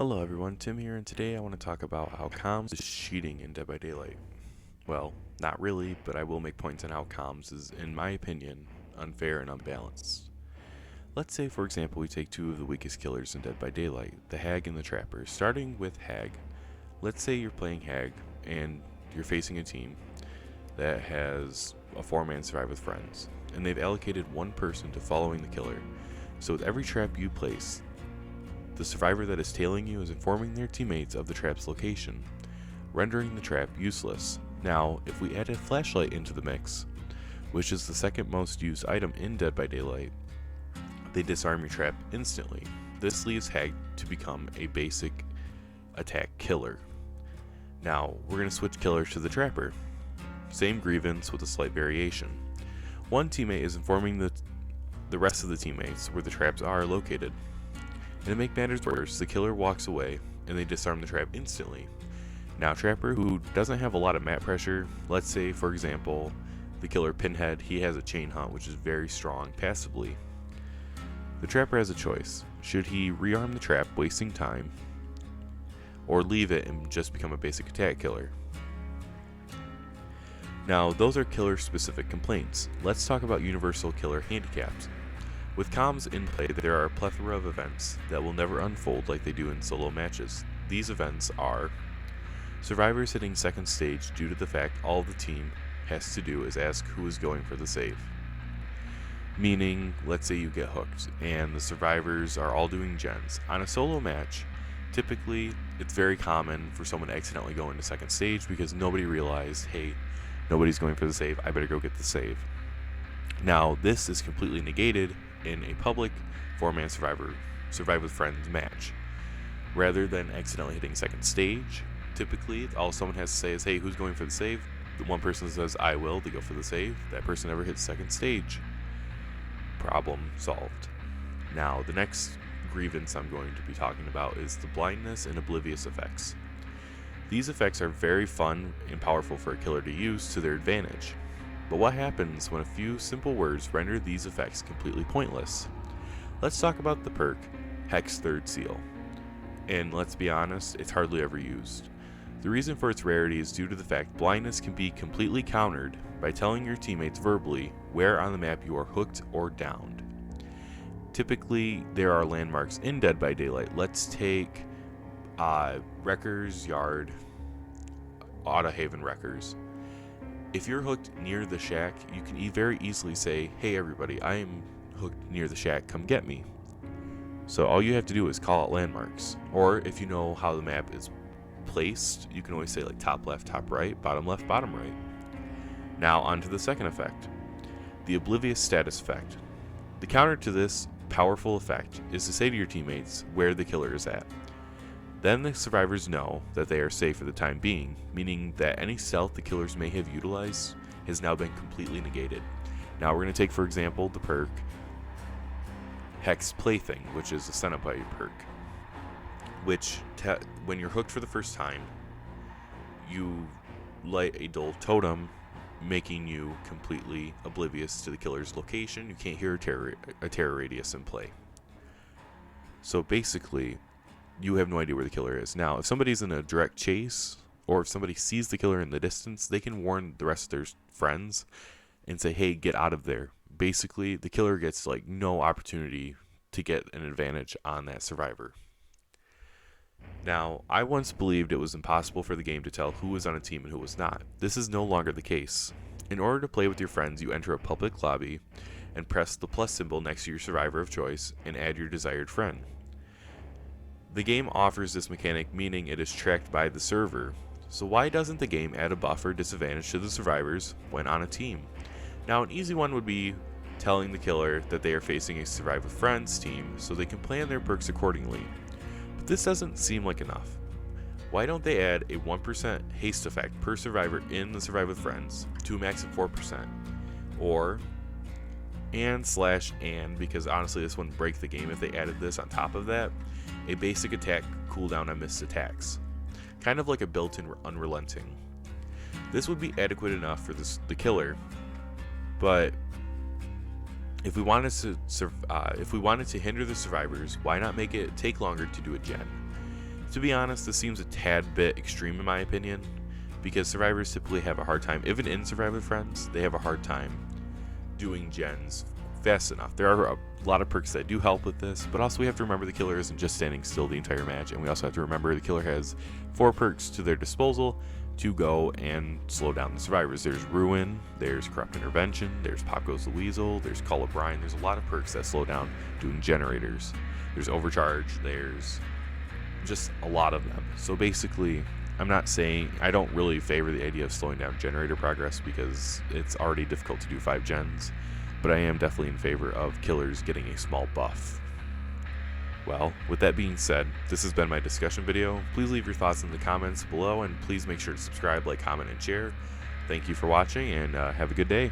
Hello everyone, Tim here, and today I want to talk about how comms is cheating in Dead by Daylight. Well, not really, but I will make points on how comms is, in my opinion, unfair and unbalanced. Let's say, for example, we take two of the weakest killers in Dead by Daylight, the Hag and the Trapper. Starting with Hag, let's say you're playing Hag and you're facing a team that has a 4-man survive with friends, and they've allocated one person to following the killer. So with every trap you place, the survivor that is tailing you is informing their teammates of the trap's location, rendering the trap useless. Now, if we add a flashlight into the mix, which is the second most used item in Dead by Daylight, they disarm your trap instantly. This leaves Hag to become a basic attack killer. Now, we're going to switch killers to the Trapper. Same grievance with a slight variation. One teammate is informing the rest of the teammates where the traps are located. And to make matters worse, the killer walks away and they disarm the trap instantly. Now Trapper, who doesn't have a lot of map pressure, let's say for example the killer Pinhead, he has a chain hunt which is very strong passively. The Trapper has a choice. Should he rearm the trap, wasting time, or leave it and just become a basic attack killer? Now those are killer specific complaints. Let's talk about universal killer handicaps. With comms in play, there are a plethora of events that will never unfold like they do in solo matches. These events are survivors hitting second stage due to the fact all the team has to do is ask who is going for the save. Meaning, let's say you get hooked and the survivors are all doing gens. On a solo match, typically it's very common for someone to accidentally go into second stage because nobody realized, hey, nobody's going for the save, I better go get the save. Now, this is completely negated in a public 4-man survive with friends match. Rather than accidentally hitting second stage, typically all someone has to say is, hey, who's going for the save? The one person says, I will, they go for the save. That person never hits second stage. Problem solved. Now, the next grievance I'm going to be talking about is the blindness and oblivious effects. These effects are very fun and powerful for a killer to use to their advantage. But what happens when a few simple words render these effects completely pointless? Let's talk about the perk, Hex Third Seal. And let's be honest, it's hardly ever used. The reason for its rarity is due to the fact blindness can be completely countered by telling your teammates verbally where on the map you are hooked or downed. Typically, there are landmarks in Dead by Daylight. Let's take Wrecker's Yard, Autohaven Wreckers. If you're hooked near the shack, you can very easily say, hey everybody, I am hooked near the shack, come get me. So all you have to do is call out landmarks. Or if you know how the map is placed, you can always say like top left, top right, bottom left, bottom right. Now on to the second effect, the oblivious status effect. The counter to this powerful effect is to say to your teammates where the killer is at. Then the survivors know that they are safe for the time being, meaning that any stealth the killers may have utilized has now been completely negated. Now we're going to take, for example, the perk Hex Plaything, which is a Cenobite perk, which when you're hooked for the first time, you light a dull totem, making you completely oblivious to the killer's location. You can't hear a terror radius in play. So basically, you have no idea where the killer is. Now, if somebody's in a direct chase, or if somebody sees the killer in the distance, they can warn the rest of their friends and say, hey, get out of there. Basically, the killer gets like no opportunity to get an advantage on that survivor. Now, I once believed it was impossible for the game to tell who was on a team and who was not. This is no longer the case. In order to play with your friends, you enter a public lobby and press the plus symbol next to your survivor of choice and add your desired friend. The game offers this mechanic, meaning it is tracked by the server. So why doesn't the game add a buff or disadvantage to the survivors when on a team? Now, an easy one would be telling the killer that they are facing a Survive with Friends team so they can plan their perks accordingly. But this doesn't seem like enough. Why don't they add a 1% haste effect per survivor in the Survive with Friends to a max of 4%? Or and because honestly this wouldn't break the game if they added this on top of that, a basic attack cooldown on missed attacks, kind of like a built-in unrelenting. This would be adequate enough for the killer, but if we wanted to hinder the survivors, why not make it take longer to do a gen? To be honest, this seems a tad bit extreme in my opinion, because survivors typically have a hard time, even in Survivor Friends, they have a hard time doing gens fast enough. There are a lot of perks that do help with this, but also we have to remember the killer isn't just standing still the entire match, and we also have to remember the killer has 4 perks to their disposal to go and slow down the survivors. There's Ruin, there's Corrupt Intervention, there's Pop Goes the Weasel, there's Call of Brian. There's a lot of perks that slow down doing generators. There's Overcharge, there's just a lot of them. So basically, I'm not saying, I don't really favor the idea of slowing down generator progress because it's already difficult to do 5 gens, but I am definitely in favor of killers getting a small buff. Well, with that being said, this has been my discussion video. Please leave your thoughts in the comments below, and please make sure to subscribe, like, comment, and share. Thank you for watching, and have a good day.